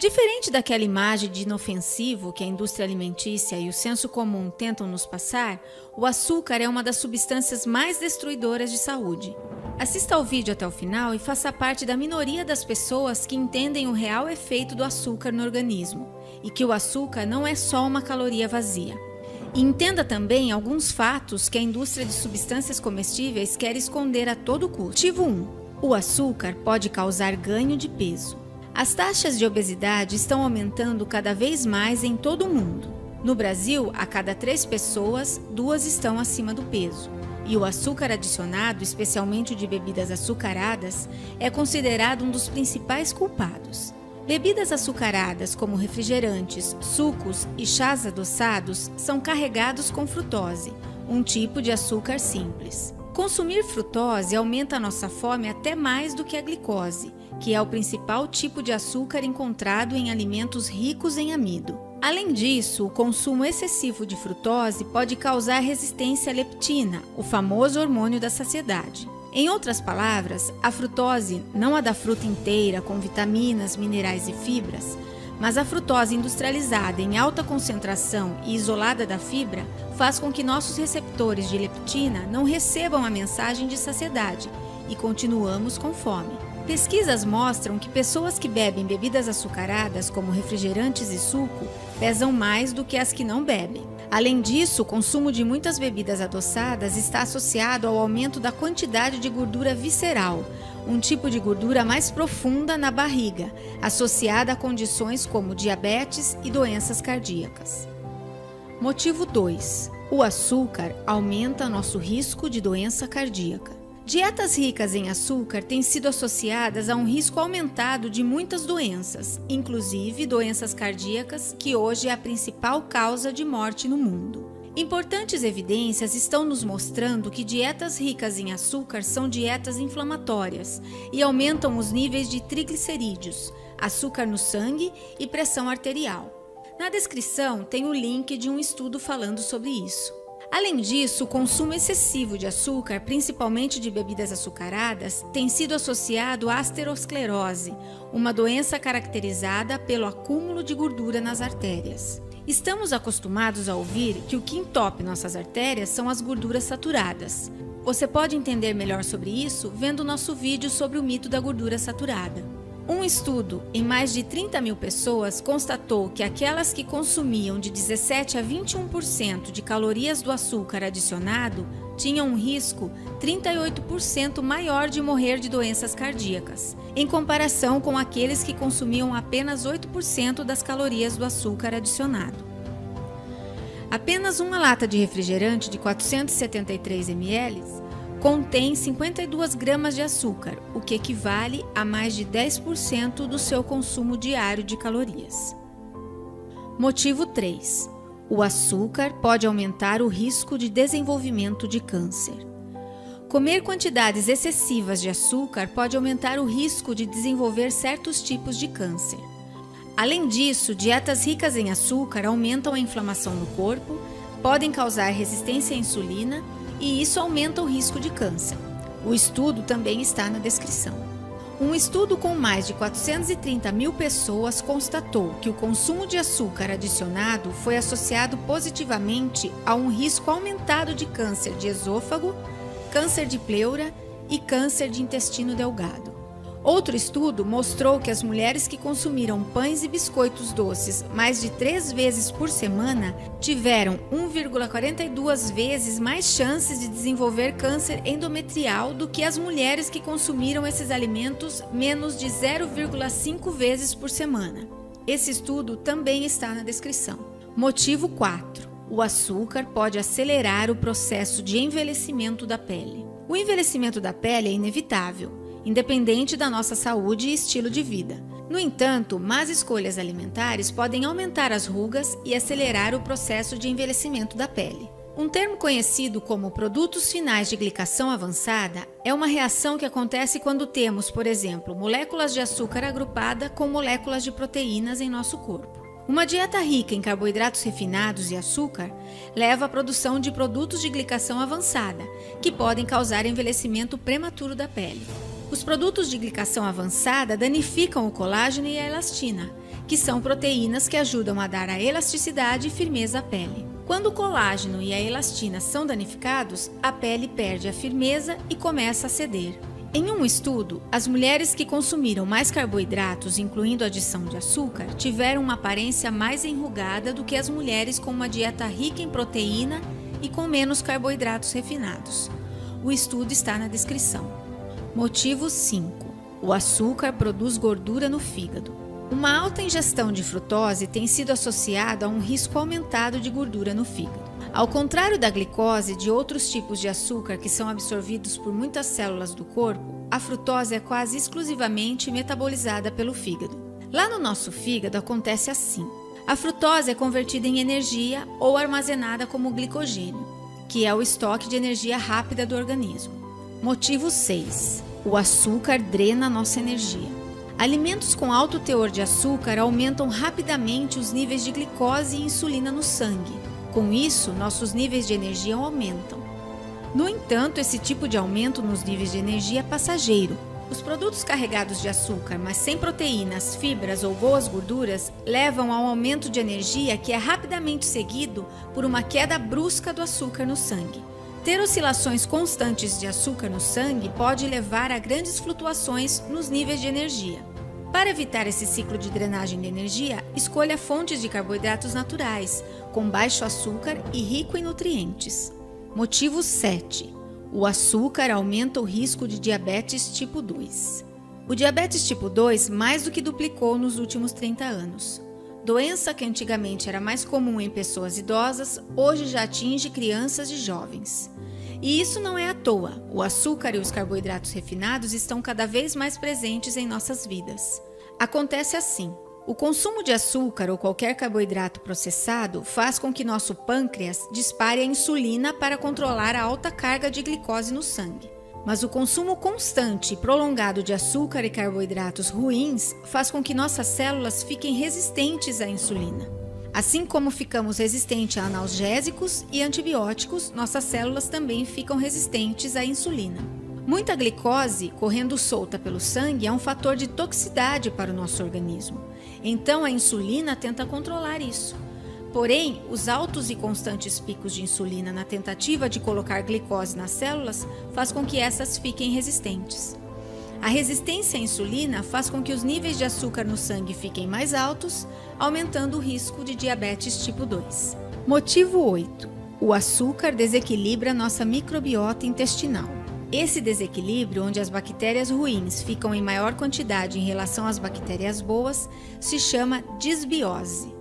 Diferente daquela imagem de inofensivo que a indústria alimentícia e o senso comum tentam nos passar, o açúcar é uma das substâncias mais destruidoras de saúde. Assista ao vídeo até o final e faça parte da minoria das pessoas que entendem o real efeito do açúcar no organismo e que o açúcar não é só uma caloria vazia. E entenda também alguns fatos que a indústria de substâncias comestíveis quer esconder a todo custo. Motivo 1. O açúcar pode causar ganho de peso. As taxas de obesidade estão aumentando cada vez mais em todo o mundo. No Brasil, a cada 3 pessoas, 2 estão acima do peso. E o açúcar adicionado, especialmente o de bebidas açucaradas, é considerado um dos principais culpados. Bebidas açucaradas como refrigerantes, sucos e chás adoçados são carregados com frutose, um tipo de açúcar simples. Consumir frutose aumenta a nossa fome até mais do que a glicose, que é o principal tipo de açúcar encontrado em alimentos ricos em amido. Além disso, o consumo excessivo de frutose pode causar resistência à leptina, o famoso hormônio da saciedade. Em outras palavras, a frutose, não a da fruta inteira com vitaminas, minerais e fibras, mas a frutose industrializada em alta concentração e isolada da fibra, faz com que nossos receptores de leptina não recebam a mensagem de saciedade e continuamos com fome. Pesquisas mostram que pessoas que bebem bebidas açucaradas, como refrigerantes e suco, pesam mais do que as que não bebem. Além disso, o consumo de muitas bebidas adoçadas está associado ao aumento da quantidade de gordura visceral, um tipo de gordura mais profunda na barriga, associada a condições como diabetes e doenças cardíacas. Motivo 2. O açúcar aumenta nosso risco de doença cardíaca. Dietas ricas em açúcar têm sido associadas a um risco aumentado de muitas doenças, inclusive doenças cardíacas, que hoje é a principal causa de morte no mundo. Importantes evidências estão nos mostrando que dietas ricas em açúcar são dietas inflamatórias e aumentam os níveis de triglicerídeos, açúcar no sangue e pressão arterial. Na descrição tem o link de um estudo falando sobre isso. Além disso, o consumo excessivo de açúcar, principalmente de bebidas açucaradas, tem sido associado à aterosclerose, uma doença caracterizada pelo acúmulo de gordura nas artérias. Estamos acostumados a ouvir que o que entope nossas artérias são as gorduras saturadas. Você pode entender melhor sobre isso vendo o nosso vídeo sobre o mito da gordura saturada. Um estudo em mais de 30 mil pessoas constatou que aquelas que consumiam de 17 a 21% de calorias do açúcar adicionado tinham um risco 38% maior de morrer de doenças cardíacas, em comparação com aqueles que consumiam apenas 8% das calorias do açúcar adicionado. Apenas uma lata de refrigerante de 473 ml contém 52 gramas de açúcar, o que equivale a mais de 10% do seu consumo diário de calorias. Motivo 3. O açúcar pode aumentar o risco de desenvolvimento de câncer. Comer quantidades excessivas de açúcar pode aumentar o risco de desenvolver certos tipos de câncer. Além disso, dietas ricas em açúcar aumentam a inflamação no corpo, podem causar resistência à insulina e isso aumenta o risco de câncer. O estudo também está na descrição. Um estudo com mais de 430 mil pessoas constatou que o consumo de açúcar adicionado foi associado positivamente a um risco aumentado de câncer de esôfago, câncer de pleura e câncer de intestino delgado. Outro estudo mostrou que as mulheres que consumiram pães e biscoitos doces mais de 3 vezes por semana tiveram 1,42 vezes mais chances de desenvolver câncer endometrial do que as mulheres que consumiram esses alimentos menos de 0,5 vezes por semana. Esse estudo também está na descrição. Motivo 4. O açúcar pode acelerar o processo de envelhecimento da pele. O envelhecimento da pele é inevitável, independente da nossa saúde e estilo de vida. No entanto, más escolhas alimentares podem aumentar as rugas e acelerar o processo de envelhecimento da pele. Um termo conhecido como produtos finais de glicação avançada é uma reação que acontece quando temos, por exemplo, moléculas de açúcar agrupada com moléculas de proteínas em nosso corpo. Uma dieta rica em carboidratos refinados e açúcar leva à produção de produtos de glicação avançada, que podem causar envelhecimento prematuro da pele. Os produtos de glicação avançada danificam o colágeno e a elastina, que são proteínas que ajudam a dar a elasticidade e firmeza à pele. Quando o colágeno e a elastina são danificados, a pele perde a firmeza e começa a ceder. Em um estudo, as mulheres que consumiram mais carboidratos, incluindo a adição de açúcar, tiveram uma aparência mais enrugada do que as mulheres com uma dieta rica em proteína e com menos carboidratos refinados. O estudo está na descrição. Motivo 5. O açúcar produz gordura no fígado. Uma alta ingestão de frutose tem sido associada a um risco aumentado de gordura no fígado. Ao contrário da glicose e de outros tipos de açúcar que são absorvidos por muitas células do corpo, a frutose é quase exclusivamente metabolizada pelo fígado. Lá no nosso fígado acontece assim. A frutose é convertida em energia ou armazenada como glicogênio, que é o estoque de energia rápida do organismo. Motivo 6. O açúcar drena nossa energia. Alimentos com alto teor de açúcar aumentam rapidamente os níveis de glicose e insulina no sangue. Com isso, nossos níveis de energia aumentam. No entanto, esse tipo de aumento nos níveis de energia é passageiro. Os produtos carregados de açúcar, mas sem proteínas, fibras ou boas gorduras, levam a um aumento de energia que é rapidamente seguido por uma queda brusca do açúcar no sangue. Ter oscilações constantes de açúcar no sangue pode levar a grandes flutuações nos níveis de energia. Para evitar esse ciclo de drenagem de energia, escolha fontes de carboidratos naturais, com baixo açúcar e rico em nutrientes. Motivo 7. O açúcar aumenta o risco de diabetes tipo 2. O diabetes tipo 2 mais do que duplicou nos últimos 30 anos. Doença que antigamente era mais comum em pessoas idosas, hoje já atinge crianças e jovens. E isso não é à toa. O açúcar e os carboidratos refinados estão cada vez mais presentes em nossas vidas. Acontece assim. O consumo de açúcar ou qualquer carboidrato processado faz com que nosso pâncreas dispare a insulina para controlar a alta carga de glicose no sangue. Mas o consumo constante e prolongado de açúcar e carboidratos ruins faz com que nossas células fiquem resistentes à insulina. Assim como ficamos resistentes a analgésicos e antibióticos, nossas células também ficam resistentes à insulina. Muita glicose correndo solta pelo sangue é um fator de toxicidade para o nosso organismo. Então a insulina tenta controlar isso. Porém, os altos e constantes picos de insulina na tentativa de colocar glicose nas células faz com que essas fiquem resistentes. A resistência à insulina faz com que os níveis de açúcar no sangue fiquem mais altos, aumentando o risco de diabetes tipo 2. Motivo 8. O açúcar desequilibra nossa microbiota intestinal. Esse desequilíbrio, onde as bactérias ruins ficam em maior quantidade em relação às bactérias boas, se chama disbiose.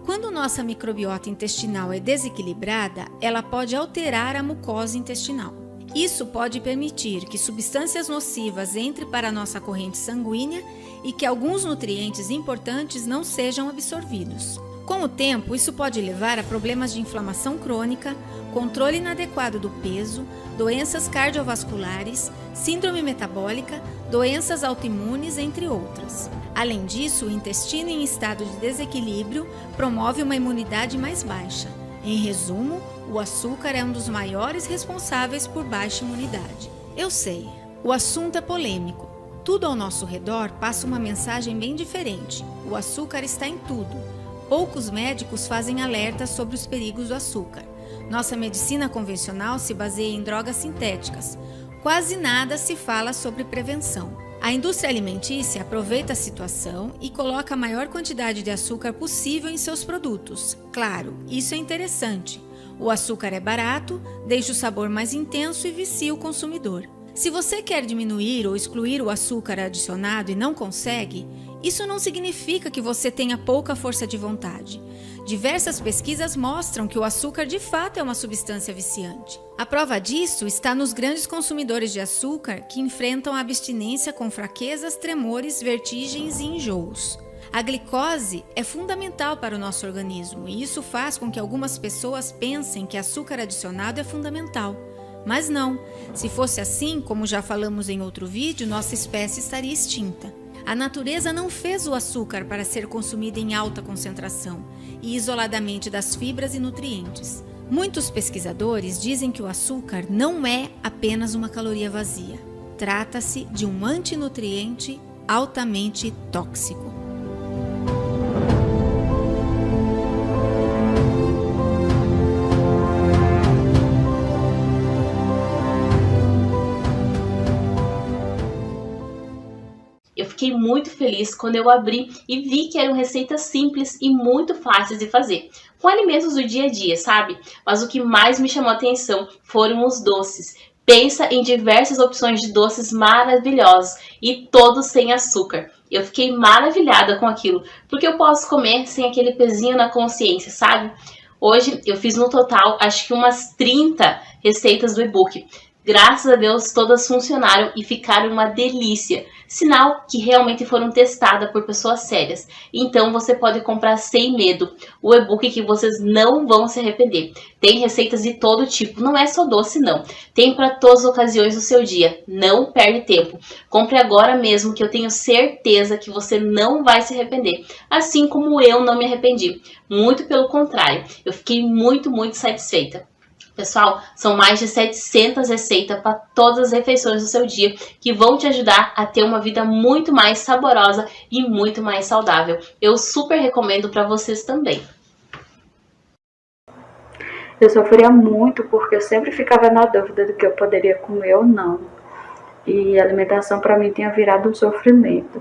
Quando nossa microbiota intestinal é desequilibrada, ela pode alterar a mucosa intestinal. Isso pode permitir que substâncias nocivas entrem para a nossa corrente sanguínea e que alguns nutrientes importantes não sejam absorvidos. Com o tempo, isso pode levar a problemas de inflamação crônica, controle inadequado do peso, doenças cardiovasculares, síndrome metabólica, doenças autoimunes, entre outras. Além disso, o intestino em estado de desequilíbrio promove uma imunidade mais baixa. Em resumo, o açúcar é um dos maiores responsáveis por baixa imunidade. Eu sei, o assunto é polêmico. Tudo ao nosso redor passa uma mensagem bem diferente. O açúcar está em tudo. Poucos médicos fazem alertas sobre os perigos do açúcar. Nossa medicina convencional se baseia em drogas sintéticas. Quase nada se fala sobre prevenção. A indústria alimentícia aproveita a situação e coloca a maior quantidade de açúcar possível em seus produtos. Claro, isso é interessante. O açúcar é barato, deixa o sabor mais intenso e vicia o consumidor. Se você quer diminuir ou excluir o açúcar adicionado e não consegue, isso não significa que você tenha pouca força de vontade. Diversas pesquisas mostram que o açúcar de fato é uma substância viciante. A prova disso está nos grandes consumidores de açúcar que enfrentam a abstinência com fraquezas, tremores, vertigens e enjoos. A glicose é fundamental para o nosso organismo e isso faz com que algumas pessoas pensem que açúcar adicionado é fundamental. Mas não, se fosse assim, como já falamos em outro vídeo, nossa espécie estaria extinta. A natureza não fez o açúcar para ser consumido em alta concentração e isoladamente das fibras e nutrientes. Muitos pesquisadores dizem que o açúcar não é apenas uma caloria vazia. Trata-se de um antinutriente altamente tóxico. Eu fiquei muito feliz quando eu abri e vi que eram receitas simples e muito fáceis de fazer, com alimentos do dia a dia, sabe? Mas o que mais me chamou a atenção foram os doces. Pensa em diversas opções de doces maravilhosos e todos sem açúcar. Eu fiquei maravilhada com aquilo, porque eu posso comer sem aquele pezinho na consciência, sabe? Hoje eu fiz no total acho que umas 30 receitas do e-book. Graças a Deus todas funcionaram e ficaram uma delícia. Sinal que realmente foram testadas por pessoas sérias. Então você pode comprar sem medo o e-book que vocês não vão se arrepender. Tem receitas de todo tipo, não é só doce não. Tem para todas as ocasiões do seu dia. Não perde tempo. Compre agora mesmo que eu tenho certeza que você não vai se arrepender. Assim como eu não me arrependi. Muito pelo contrário, eu fiquei muito satisfeita. Pessoal, são mais de 700 receitas para todas as refeições do seu dia que vão te ajudar a ter uma vida muito mais saborosa e muito mais saudável. Eu super recomendo para vocês também. Eu sofria muito porque eu sempre ficava na dúvida do que eu poderia comer ou não. E a alimentação para mim tinha virado um sofrimento.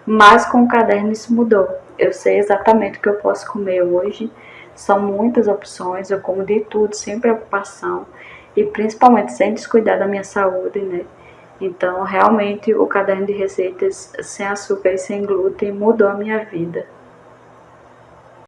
Mas com o caderno isso mudou. Eu sei exatamente o que eu posso comer hoje. São muitas opções, eu como de tudo, sem preocupação. E principalmente sem descuidar da minha saúde, né? Então, realmente, o caderno de receitas sem açúcar e sem glúten mudou a minha vida.